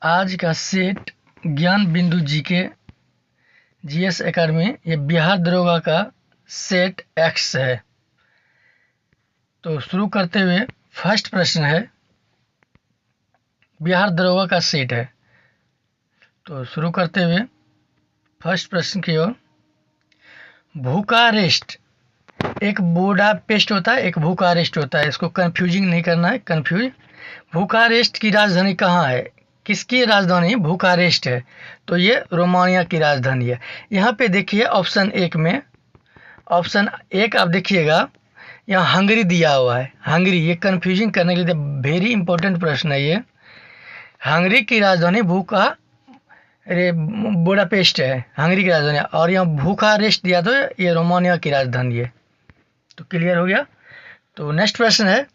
आज का सेट ज्ञान बिंदु जीके जीएस एकेडमी, ये बिहार दरोगा का सेट एक्स है। तो शुरू करते हुए फर्स्ट प्रश्न है, बिहार दरोगा का सेट है। तो शुरू करते हुए फर्स्ट प्रश्न की ओर, बुखारेस्ट एक बुडापेस्ट होता है, एक बुखारेस्ट होता है, इसको कंफ्यूजिंग नहीं करना है, कंफ्यूज। बुखारेस्ट की राजधानी कहाँ है? किसकी राजधानी बुखारेस्ट है? तो ये रोमानिया की राजधानी है। यहाँ पे देखिए ऑप्शन एक में, ऑप्शन एक आप देखिएगा, यहाँ हंगरी दिया हुआ है। हंगरी, ये कंफ्यूजिंग करने के लिए वेरी इंपॉर्टेंट प्रश्न है ये। हंगरी की राजधानी बुडापेस्ट है, हंगरी की राजधानी, और यहाँ बुखारेस्ट दिया तो ये रोमानिया की राजधानी है। तो क्लियर हो गया। तो नेक्स्ट प्रश्न है,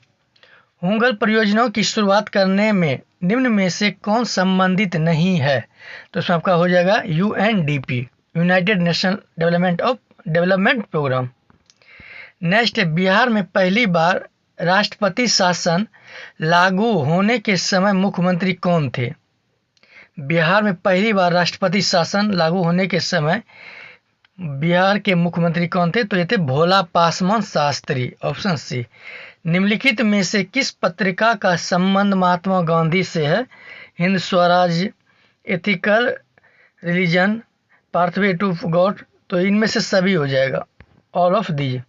हुंगल परियोजनाओं की शुरुआत करने में निम्न में से कौन संबंधित नहीं है? तो इसमें आपका हो जाएगा UNDP, United Nation Development Programme. Next है, बिहार में पहली बार राष्ट्रपति शासन लागू होने के समय मुख्यमंत्री कौन थे? बिहार में पहली बार राष्ट्रपति शासन लागू होने के समय बिहार के मुख्यमंत्री कौन थे? तो ये थे भोला पासवान शास्त्री, ऑप्शन सी। निम्नलिखित में से किस पत्रिका का संबंध महात्मा गांधी से है? Hind Swaraj, ethical religion, pathway to God. तो इनमें से सभी हो जाएगा, all of these.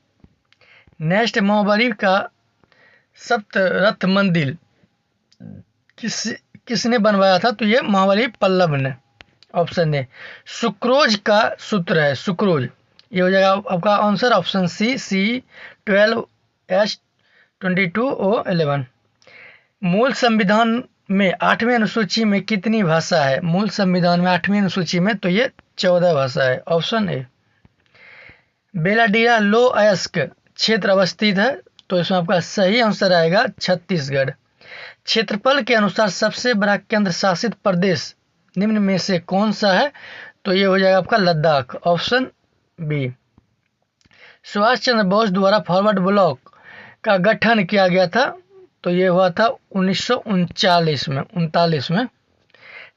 Next, Mahabali का सप्तरथ मंदिर किसने बनवाया था? तो ये महाबली पल्लव ने, ऑप्शन ए। सुक्रोज का सूत्र है, सुक्रोज, ये हो जाएगा आपका आंसर, ऑप्शन सी, C12H22O11। मूल संविधान में 8वीं अनुसूची में कितनी भाषा है? मूल संविधान में 8वीं अनुसूची में तो ये 14 भाषा है, ऑप्शन ए। बेलाडीरा लो अयस्क क्षेत्र अवस्थित है, तो इसमें आपका सही आंसर आएगा छत्तीसगढ़। क्षेत्रफल के अनुसार सबसे बड़ा केंद्र शासित प्रदेश निम्न में से कौन सा है? तो ये हो जाएगा आपका लद्दाख, ऑप्शन बी। सुभाष चंद्र बोस द्वारा फॉरवर्ड ब्लॉक का गठन किया गया था, तो ये हुआ था 1939 में।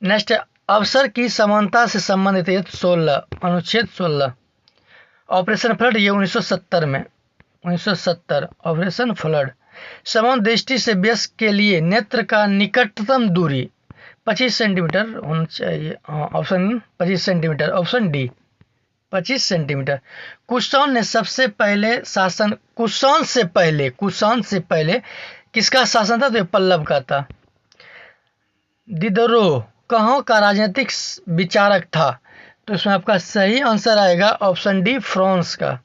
नेक्स्ट, अवसर की समानता से संबंधित है 16, अनुच्छेद 16। ऑपरेशन फ्लड, ये 1970 में, 1970 ऑपरेशन फ्लड। समान दृष्टि से वयस्क के लिए नेत्र का निकटतम दूरी 25 सेंटीमीटर होना चाहिए, option 25 centimetre, option D 25 centimetre. Kushan से पहले किसका शासन था? तो ये पल्लव का था। दिदरोह कहाँ का राजनीतिक विचारक था? तो इसमें आपका सही आंसर आएगा, ऑप्शन डी, फ्रांस का।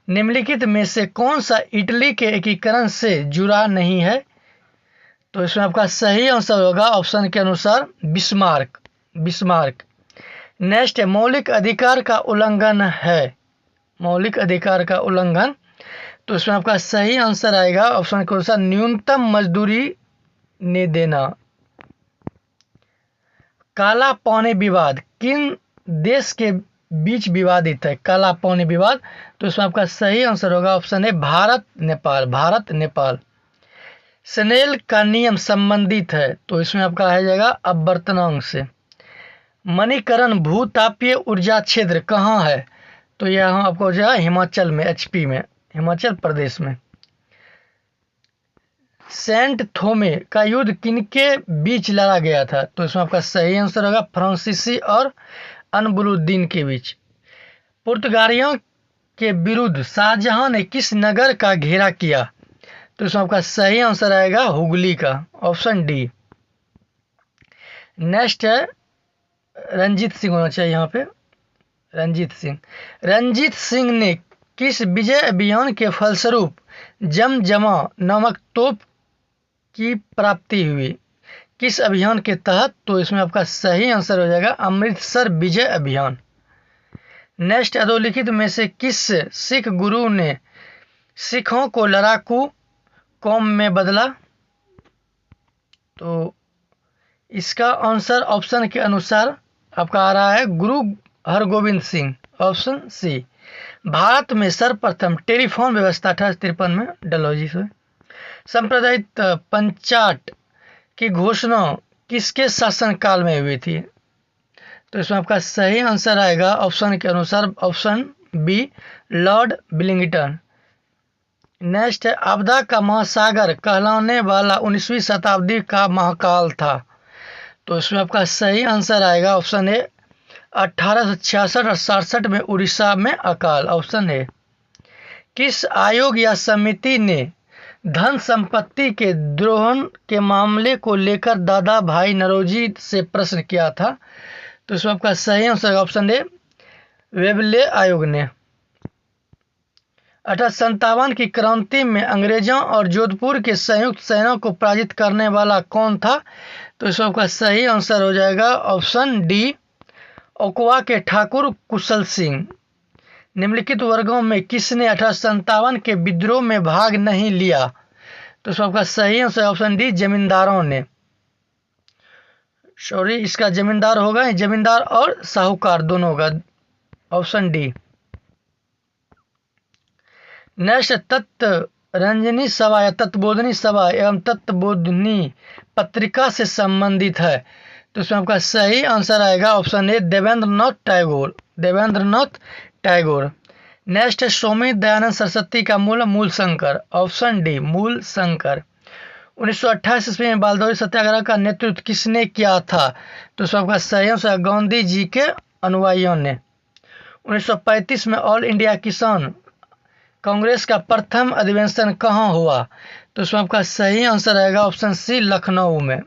निम्नलिखित में से कौन सा इटली के एकीकरण से जुड़ा नहीं है? तो इसमें आपका सही आंसर होगा, ऑप्शन के अनुसार, बिस्मार्क। नेक्स्ट है, मौलिक अधिकार का उल्लंघन है, मौलिक अधिकार का उल्लंघन, तो इसमें आपका सही आंसर आएगा, ऑप्शन के अनुसार, न्यूनतम मजदूरी ने देना। काला पानी विवाद किन देश के बीच विवादित है? काला पानी विवाद, तो इसमें आपका सही आंसर होगा, ऑप्शन है, भारत नेपाल। स्नेल का नियम संबंधित है, तो इसमें आपका आ जाएगा अपवर्तनांक से। मणिकरण भूतापीय ऊर्जा क्षेत्र कहाँ है? तो यहाँ आपको हो जाएगा हिमाचल में, HP में, हिमाचल प्रदेश में। सेंट थोमे का युद्ध किनके बीच लड़ा गया था? तो इसमें आपका सही आंसर होगा, फ्रांसीसी और अनबुलुद्दीन के बीच। पुर्तगालियों के विरुद्ध शाहजहां ने किस नगर का घेरा किया? तो इसमें आपका सही आंसर आएगा हुगली का, ऑप्शन डी। नेक्स्ट है, रंजीत सिंह होना चाहिए यहाँ पे, रंजीत सिंह ने किस विजय अभियान के फलस्वरूप जमजमा नामक तोप की प्राप्ति हुई? किस अभियान के तहत? तो इसमें आपका सही आंसर हो जाएगा अमृतसर विजय अभियान। नेक्स्ट, अधोलिखित में से किस सिख गुरु ने सिखों को लड़ाकू कौम में बदला? तो इसका आंसर ऑप्शन के अनुसार आपका आ रहा है गुरु हरगोविंद सिंह, ऑप्शन सी। भारत में सर्वप्रथम टेलीफोन व्यवस्था 1853 में डलहौजी से। सांप्रदायिक पंचाट की घोषणा किसके शासनकाल में हुई थी? तो इसमें आपका सही आंसर आएगा ऑप्शन के अनुसार option B, Lord Willington. Next है, आपदा का महासागर कहलाने वाला 19वीं शताब्दी का महाकाल था। तो इसमें आपका सही आंसर आएगा ऑप्शन ए, 1866 और 67 में उड़ीसा में अकाल, ऑप्शन ए। किस आयोग या समिति ने धन संपत्ति के द्रोहन के मामले को लेकर दादा भाई नौरोजी से प्रश्न किया था? तो इसमें आपका सही आंसर ऑप्शन ए, वेबले आयोग ने। 1857 की क्रांति में अंग्रेजों और जोधपुर के संयुक्त सेना को पराजित करने वाला कौन था? तो इसमें आपका सही आंसर हो जाएगा ऑप्शन डी, ओकवा के ठाकुर कुशल सिंह। निम्नलिखित वर्गों में किसने 1857 के विद्रोह में भाग नहीं लिया? तो इसमें आपका सही आंसर ऑप्शन डी, जमींदारों ने। सॉरी, इसका जमींदार होगा, जमींदार और साहूकार दोनों होगा, ऑप्शन डी। नेक्स्ट, तत्व रंजनी सभा या तत्वबोधनी सभा एवं तत्वबोधनी पत्रिका से संबंधित है। तो इसमें आपका सही आंसर आएगा option A, Debendranath Tagore, Debendranath Tagore. Next है, स्वामी दयानंद सरस्वती का मूल शंकर, ऑप्शन डी, मूल शंकर। 1928 ईस्वी में बालदौरी सत्याग्रह का नेतृत्व किसने किया था? तो इसमें आपका सही आंसर गांधी जी के अनुयायियों ने। 1935 में ऑल इंडिया किसान कांग्रेस का प्रथम अधिवेशन कहाँ हुआ? तो इसमें आपका सही आंसर आएगा ऑप्शन सी, लखनऊ में।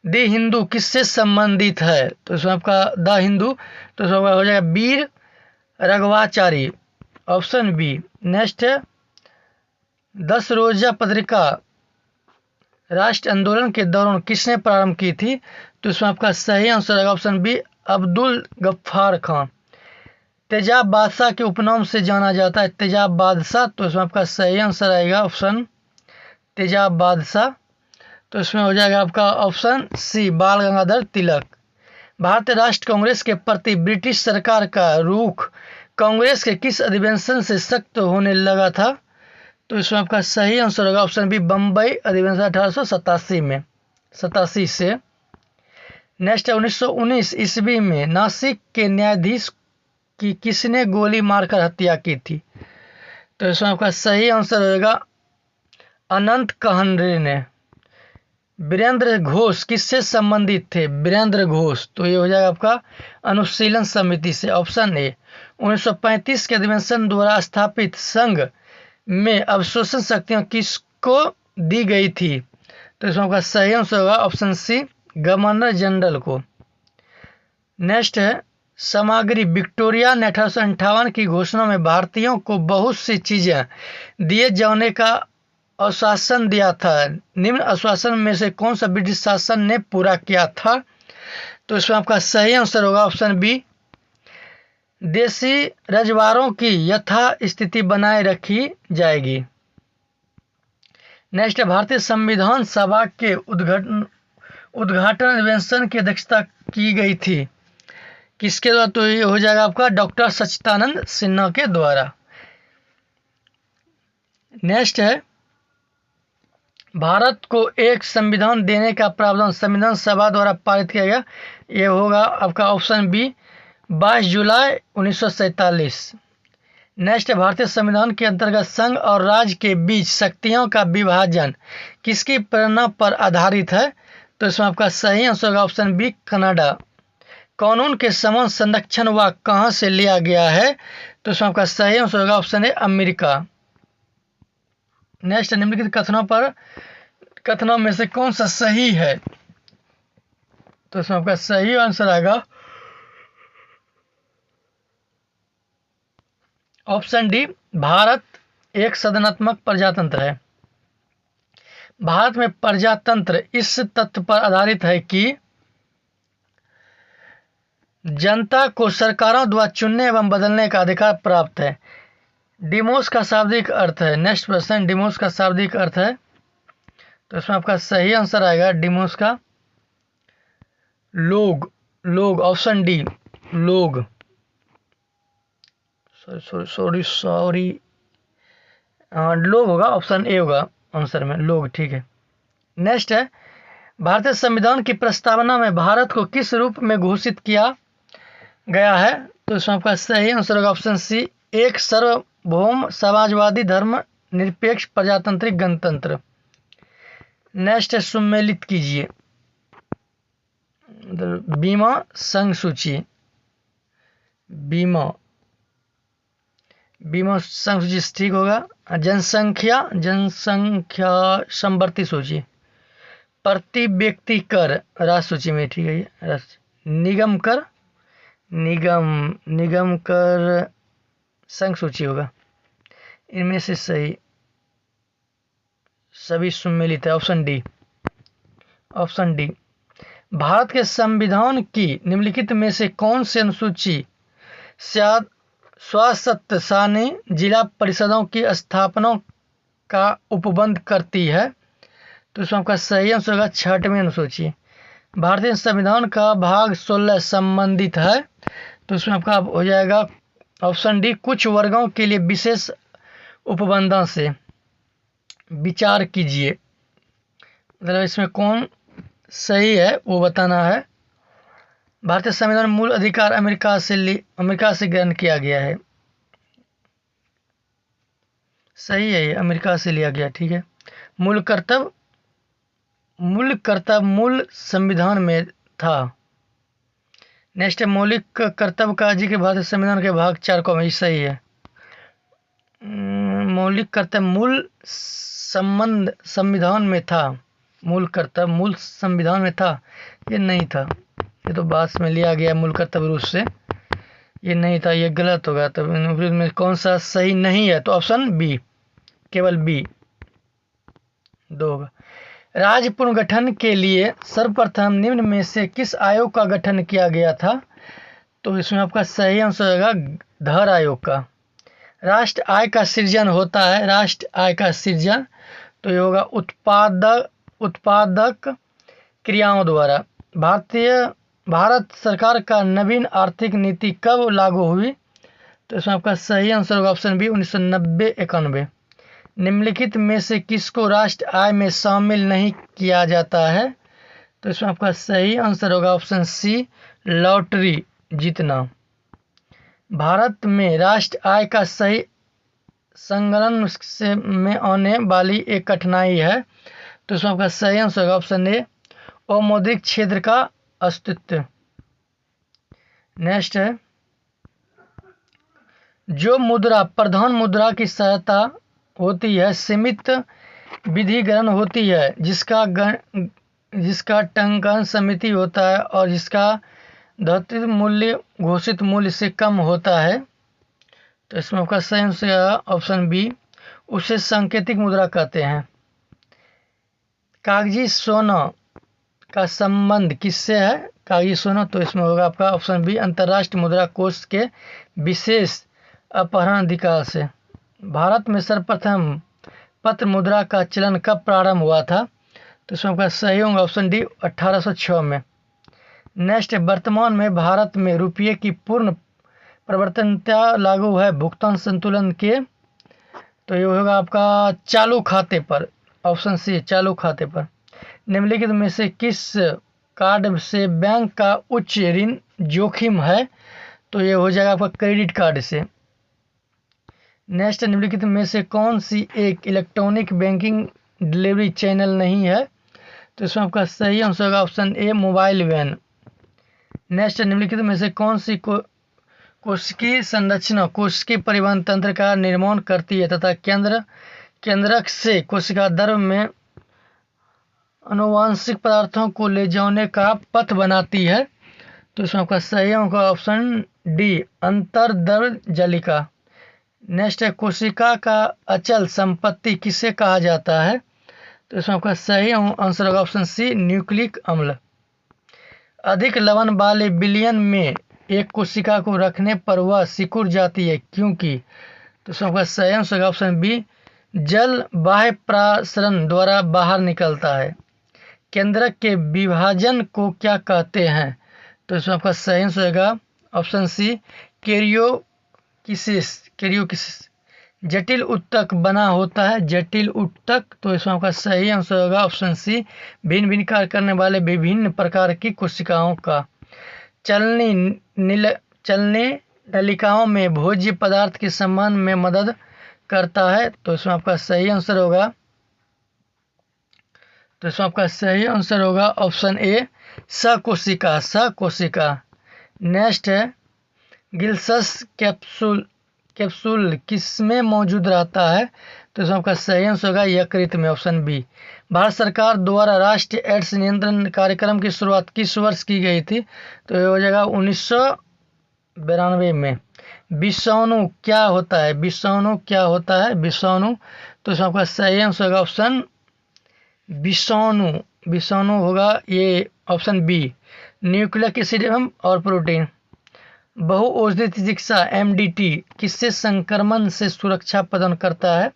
द हिंदू किससे संबंधित है? तो इसमें आपका द हिंदू, तो इसमें हो जाएगा वीर राघवाचारी, ऑप्शन बी। नेक्स्ट है, 10 रोजा पत्रिका राष्ट्र आंदोलन के दौरान किसने प्रारंभ की थी? तो इसमें आपका सही आंसर आएगा ऑप्शन बी, अब्दुल गफ्फार खान। तेजाब बादशाह के उपनाम से जाना जाता है, तेजाब बादशाह। तो इसमें आपका सही आंसर आएगा ऑप्शन तेजाब बादशाह। तो इसमें हो जाएगा आपका ऑप्शन सी, बाल गंगाधर तिलक। भारतीय राष्ट्र कांग्रेस के प्रति ब्रिटिश सरकार का रुख कांग्रेस के किस अधिवेशन से सख्त होने लगा था? तो इसमें आपका सही आंसर होगा ऑप्शन बी, बम्बई अधिवेशन 1887 में, 87 से। नेक्स्ट है, 1919 ईस्वी में नासिक के न्यायाधीश की किसने गोली मारकर हत्या की थी? तो इसमें आपका सही आंसर होगा अनंत कहनरे ने। वीरेंद्र घोष किससे संबंधित थे? वीरेंद्र घोष, तो ये हो जाएगा आपका अनुशीलन समिति से, ऑप्शन ए। 1935 के अधिवेशन द्वारा स्थापित संघ में अवशोषण शक्तियां किसको दी गई थी? तो इसमें आपका सही आंसर होगा ऑप्शन सी, गवर्नर जनरल को। नेक्स्ट है, सामग्री विक्टोरिया ने 1858 की घोषणा में भारतीयों को बहुत सी चीजें दिए जाने का आश्वासन दिया था। निम्न आश्वासन में से कौन सा ब्रिटिश शासन ने पूरा किया था? तो इसमें आपका सही आंसर होगा ऑप्शन बी, देशी रजवाड़ों की यथा स्थिति बनाए रखी जाएगी। नेक्स्ट है, भारतीय संविधान सभा के उद्घाटन अधिवेशन की अध्यक्षता की गई थी किसके द्वारा? तो ये हो जाएगा आपका डॉक्टर सच्चिदानंद सिन्हा के द्वारा। नेक्स्ट है, भारत को एक संविधान देने का प्रावधान संविधान सभा द्वारा पारित किया गया, ये होगा आपका ऑप्शन बी, 22 जुलाई 1947। नेक्स्ट है, भारतीय संविधान के अंतर्गत संघ और राज्य के बीच शक्तियों का विभाजन किसकी प्रेरणा पर आधारित है? तो इसमें आपका सही आंसर होगा ऑप्शन बी, कनाडा। कानून के समान संरक्षण वाक कहाँ से लिया गया है? तो इसमें आपका सही आंसर होगा ऑप्शन ए, अमेरिका। नेक्स्ट, निम्नलिखित कथनों में से कौन सा सही है? तो इसमें आपका सही आंसर आएगा ऑप्शन डी, भारत एक सदनात्मक प्रजातंत्र है। भारत में प्रजातंत्र इस तथ्य पर आधारित है कि जनता को सरकारों द्वारा चुनने एवं बदलने का अधिकार प्राप्त है। डिमोस का शाब्दिक अर्थ है, नेक्स्ट प्रश्न, डिमोस का शाब्दिक अर्थ है, तो इसमें आपका सही आंसर आएगा डिमोस का लोग, लोग, ऑप्शन डी, लोग। सॉरी लोग होगा, ऑप्शन ए होगा आंसर में, लोग, ठीक है। नेक्स्ट है, भारतीय संविधान की प्रस्तावना में भारत को किस रूप में घोषित किया गया है? तो इसमें आपका सही आंसर होगा ऑप्शन सी, एक सार्वभौम समाजवादी धर्म निरपेक्ष प्रजातांत्रिक गणतंत्र। नेक्स्ट है सुमेलित कीजिए, बीमा संघ सूची, बीमा संघ सूची ठीक होगा। जनसंख्या समवर्ती सूची, प्रति व्यक्ति कर राष्ट्र सूची में ठीक है ये, निगम कर संघ सूची होगा। इनमें से सही सभी सम्मिलित है ऑप्शन डी। भारत के संविधान की निम्नलिखित में से कौन सी अनुसूची स्वायत्त शासी जिला परिषदों की स्थापना का उपबंध करती है? तो इसमें आपका सही आंसर होगा 6वीं अनुसूची। भारतीय संविधान का भाग 16 संबंधित है, तो इसमें आपका हो जाएगा ऑप्शन डी, कुछ वर्गों के लिए विशेष उपबंधों से विचार कीजिए। मतलब इसमें कौन सही है वो बताना है। भारतीय संविधान मूल अधिकार अमेरिका से ग्रहण किया गया है, सही है ये, अमेरिका से लिया गया ठीक है। मूल कर्तव्य मूल संविधान में था। नेक्स्ट है मौलिक कर्तव्य का जी के भारतीय संविधान के भाग 4 को में सही है। मौलिक कर्तव्य मूल संविधान में था, मूल कर्तव्य मूल संविधान में था, ये नहीं था, ये तो बाद में लिया गया मूल कर्तव्य रूप से, ये नहीं था, ये गलत होगा। तो में कौन सा सही नहीं है? तो ऑप्शन बी, केवल बी 2 होगा। राज्य पुनर्गठन के लिए सर्वप्रथम निम्न में से किस आयोग का गठन किया गया था? तो इसमें आपका सही आंसर होगा धर आयोग का। राष्ट्र आय का सृजन होता है, राष्ट्र आय का सृजन, तो ये होगा उत्पादक क्रियाओं द्वारा। भारत सरकार का नवीन आर्थिक नीति कब लागू हुई? तो इसमें आपका सही आंसर होगा ऑप्शन बी 1990-91। निम्नलिखित में से किसको राष्ट्र आय में शामिल नहीं किया जाता है? तो इसमें आपका सही आंसर होगा ऑप्शन सी, लॉटरी जीतना। भारत में राष्ट्र आय का सही संकलन में आने वाली एक कठिनाई है, तो इसमें आपका सही आंसर होगा ऑप्शन ए, अमौद्रिक क्षेत्र का अस्तित्व। नेक्स्ट है, जो मुद्रा प्रधान मुद्रा की सहायता होती है सीमित विधिकरण होती है, जिसका टंकन समिति होता है और जिसका धौतिक मूल्य घोषित मूल्य से कम होता है, तो इसमें आपका सही आंसर ऑप्शन बी, उसे सांकेतिक मुद्रा कहते हैं। कागजी सोना का संबंध किससे है? कागजी सोना, तो इसमें होगा आपका ऑप्शन बी, अंतर्राष्ट्रीय मुद्रा कोष के विशेष अपहरण अधिकार से। भारत में सर्वप्रथम पत्र मुद्रा का चलन कब प्रारंभ हुआ था? तो इसमें आपका सही होगा ऑप्शन डी, 1806 में। नेक्स्ट, वर्तमान में भारत में रुपये की पूर्ण परिवर्तनीयता लागू है भुगतान संतुलन के, तो ये होगा आपका चालू खाते पर, ऑप्शन सी, चालू खाते पर। निम्नलिखित में से किस कार्ड से बैंक का उच्च ऋण जोखिम है? तो ये हो जाएगा आपका क्रेडिट कार्ड से। नेक्स्ट, निम्नलिखित में से कौन सी एक इलेक्ट्रॉनिक बैंकिंग डिलीवरी चैनल नहीं है? तो इसमें आपका सही आंसर होगा option A, mobile van. Next, निम्नलिखित में से कौन सी कोशिकीय संरचना कोशिकीय परिवहन तंत्र का निर्माण करती है तथा केंद्रक से कोशिका द्रव्य में आनुवांशिक पदार्थों को ले जाने का पथ बनाती है? तो इसमें आपका सही होगा ऑप्शन डी, अंतर्द्रव्य जालिका। नेक्स्ट है, कोशिका का अचल संपत्ति किसे कहा जाता है? तो इसमें आपका सही आंसर होगा ऑप्शन सी, न्यूक्लिक अम्ल। अधिक लवण वाले विलयन में एक कोशिका को रखने पर वह सिकुड़ जाती है क्योंकि? तो इसमें आपका सही आंसर होगा ऑप्शन बी, जल बाह्य प्रसारण द्वारा बाहर निकलता है। केंद्रक के विभाजन को क्या कहते हैं? तो इसमें आपका सही आंसर होगा ऑप्शन सी, कैरियोकिसिस। जटिल उत्तक बना होता है, जटिल उत्तक। तो इसमें आपका सही आंसर होगा ऑप्शन सी, भिन्न भिन्न कार्य करने वाले विभिन्न प्रकार की कोशिकाओं का। चलनी नलिकाओं में भोज्य पदार्थ के संबंध में मदद करता है। तो इसमें आपका सही आंसर होगा ऑप्शन ए, सकोशिका, सकोशिका। नेक्स्ट है, गिलसस कैप्सूल किसमें मौजूद रहता है? तो इसमें आपका सही आंसर होगा यकृत में, ऑप्शन बी। भारत सरकार द्वारा राष्ट्रीय एड्स नियंत्रण कार्यक्रम की शुरुआत किस वर्ष की गई थी? तो ये हो जाएगा 1992 में। विषाणु क्या होता है? विषाणु क्या होता है? विषाणु। तो इसमें आपका सही आंसर होगा ऑप्शन विषाणु, विषाणु होगा ये ऑप्शन बी। न्यूक्लिक एसिड एवं और प्रोटीन। बहुऔषधीय चिकित्सा एमडीटी किससे संक्रमण से सुरक्षा प्रदान करता है?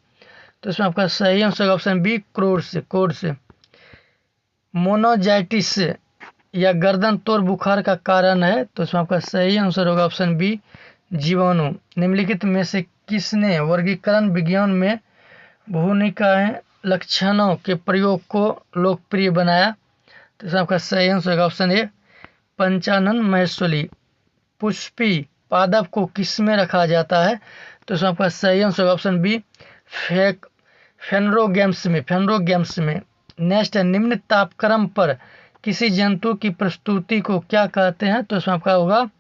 तो इसमें आपका सही आंसर होगा ऑप्शन बी, कोड से। मोनोजाइटिस या गर्दन तोड़ बुखार का कारण है? तो इसमें आपका सही आंसर होगा ऑप्शन बी, जीवाणु। निम्नलिखित में से किसने वर्गीकरण विज्ञान में भूमिकाएं लक्षणों के प्रयोग को लोकप्रिय बनाया? तो इसमें आपका सही आंसर होगा ऑप्शन ए, पंचानन माहेश्वरी। पुष्पी पादप को किस में रखा जाता है? तो इसमें आपका सही आंसर होगा ऑप्शन बी, फेनरोगैम्स में। नेक्स्ट है, निम्न तापक्रम पर किसी जंतु की प्रस्तुति को क्या कहते हैं? तो इसमें आपका होगा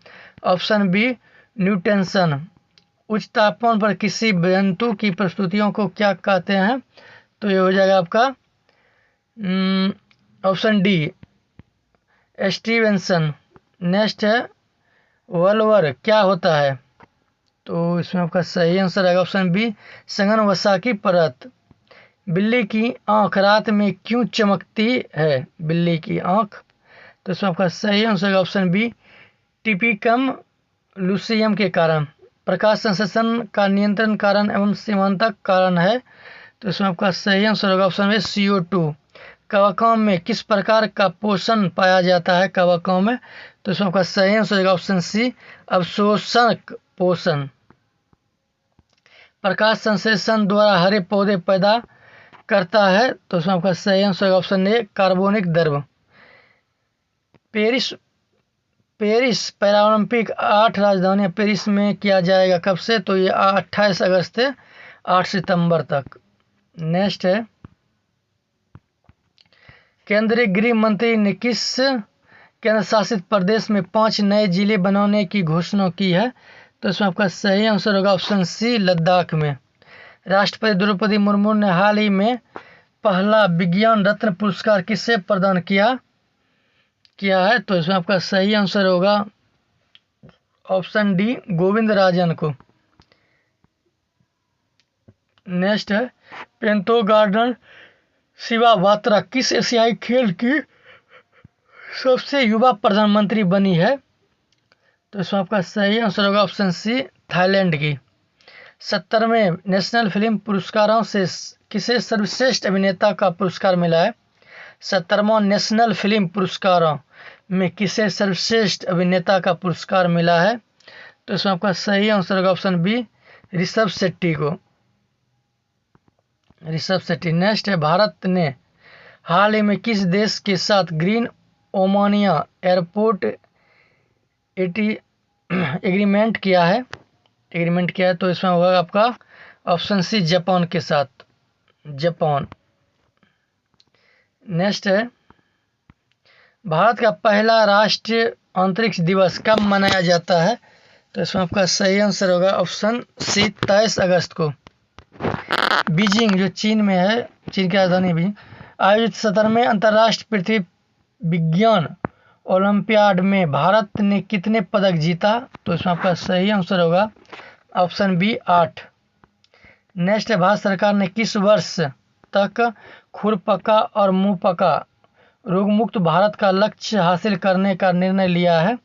ऑप्शन बी, न्यूटेंशन। उच्च तापमान पर किसी जंतु की प्रस्तुतियों को क्या कहते हैं? तो ये हो जाएगा आपका ऑप्शन डी, स्टीवेंसन। नेक्स्ट है, वल्वर क्या होता है? तो इसमें आपका सही आंसर आएगा ऑप्शन बी, सघन वसा की परत। बिल्ली की आंख रात में क्यों चमकती है? बिल्ली की आंख। तो इसमें आपका सही आंसर आएगा ऑप्शन बी, टिपिकम लूसियम के कारण। प्रकाश संश्लेषण का नियंत्रण कारण एवं सीमांतक कारण है। तो इसमें आपका सही आंसर होगा ऑप्शन बी, CO2। कवकों में किस प्रकार का पोषण पाया जाता है? कवकों में। तो इसमें आपका सही आंसर होगा ऑप्शन सी, अवशोषक पोषण। प्रकाश संश्लेषण द्वारा हरे पौधे पैदा करता है। तो इसमें आपका सही आंसर होगा ऑप्शन ए, कार्बनिक द्रव्य। पेरिस पैरालंपिक 8 राजधानियां पेरिस में किया जाएगा कब से? तो ये 28 अगस्त से 8 सितंबर तक। नेक्स्ट है, केंद्रीय गृह मंत्री ने किस केंद्र शासित प्रदेश में 5 नए जिले बनाने की घोषणा की है? तो इसमें आपका सही आंसर होगा ऑप्शन सी, लद्दाख में। राष्ट्रपति द्रौपदी मुर्मू ने हाल ही में पहला विज्ञान रत्न पुरस्कार किसे प्रदान किया है? तो इसमें आपका सही आंसर होगा ऑप्शन डी, गोविंद राजन को। नेक्स्ट है, पेंतो गार्डन शिवा बात्रा किस एशियाई खेल की सबसे युवा प्रधानमंत्री बनी है? तो इसमें आपका सही आंसर होगा ऑप्शन सी, थाईलैंड की। 70वें नेशनल फिल्म पुरस्कारों से किसे सर्वश्रेष्ठ अभिनेता का पुरस्कार मिला है? 70वां नेशनल फिल्म पुरस्कारों में किसे सर्वश्रेष्ठ अभिनेता का पुरस्कार मिला है? तो इसमें आपका सही आंसर होगा ऑप्शन बी, ऋषभ शेट्टी को, ऋषभ शेट्टी। नेक्स्ट है, भारत ने हाल ही में किस देश के साथ ग्रीन ओमानिया एयरपोर्ट एग्रीमेंट किया है? तो इसमें होगा आपका ऑप्शन सी, जापान के साथ, जापान। नेक्स्ट है, भारत का पहला राष्ट्रीय अंतरिक्ष दिवस कब मनाया जाता है? तो इसमें आपका सही आंसर होगा ऑप्शन सी, 23 अगस्त को। बीजिंग जो चीन में है, चीन की राजधानी भी, आयोजित 17वें अंतर्राष्ट्रीय पृथ्वी विज्ञान ओलंपियाड में भारत ने कितने पदक जीता? तो इसमें आपका सही आंसर होगा ऑप्शन बी, 8। नेक्स्ट है, भारत सरकार ने किस वर्ष तक खुरपका और मुंहपका रोगमुक्त भारत का लक्ष्य हासिल करने का निर्णय लिया है?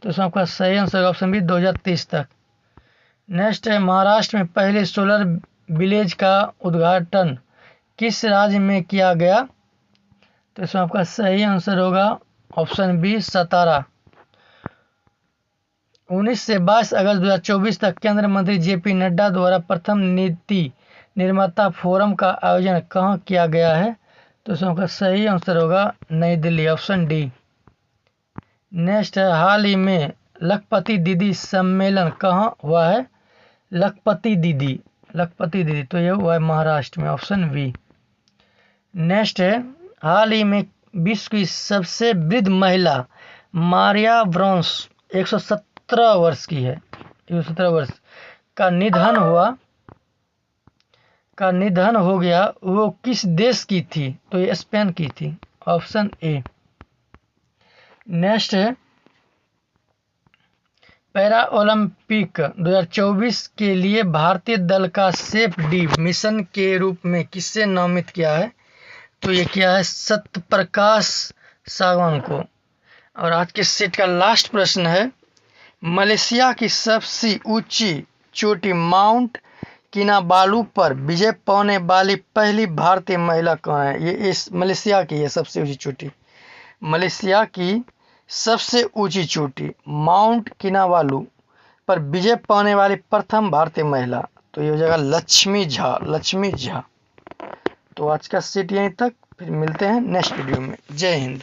तो इसमें आपका सही आंसर होगा ऑप्शन बी, 2030 तक। नेक्स्ट है, महाराष्ट्र में पहले सोलर विलेज का उद्घाटन किस राज्य में किया गया? तो इसमें आपका सही आंसर होगा ऑप्शन बी, सतारा। 19 से 22 अगस्त 2024 तक केंद्रीय मंत्री जेपी नड्डा द्वारा प्रथम नीति निर्माता फोरम का आयोजन कहाँ किया गया है? तो इसका सही आंसर होगा नई दिल्ली, ऑप्शन डी। नेक्स्ट है, हाल ही में लखपति दीदी सम्मेलन कहाँ हुआ है? लखपति दीदी, तो ये हुआ है महाराष्ट्र में, ऑप्शन बी। नेक्स्ट है, हाल ही में विश्व की सबसे वृद्ध महिला मारिया ब्राउन्स 117 वर्ष की है, 117 वर्ष का निधन हो गया। वो किस देश की थी? तो ये स्पेन की थी, ऑप्शन ए। नेक्स्ट है, पैरा ओलंपिक 2024 के लिए भारतीय दल का सेफ डी मिशन के रूप में किससे नामित किया है? तो ये किया है सत्यप्रकाश सागवान को। और आज के सेट का लास्ट प्रश्न है, मलेशिया की सबसे ऊंची चोटी माउंट किनाबालू पर विजय पाने वाली पहली भारतीय महिला कौन है? ये इस मलेशिया की है सबसे ऊंची चोटी, मलेशिया की सबसे ऊंची चोटी माउंट किनाबालू पर विजय पाने वाली प्रथम भारतीय महिला, तो ये हो जाएगा लक्ष्मी झा। तो आज का सेट यहीं तक, फिर मिलते हैं नेक्स्ट वीडियो में। जय हिंद।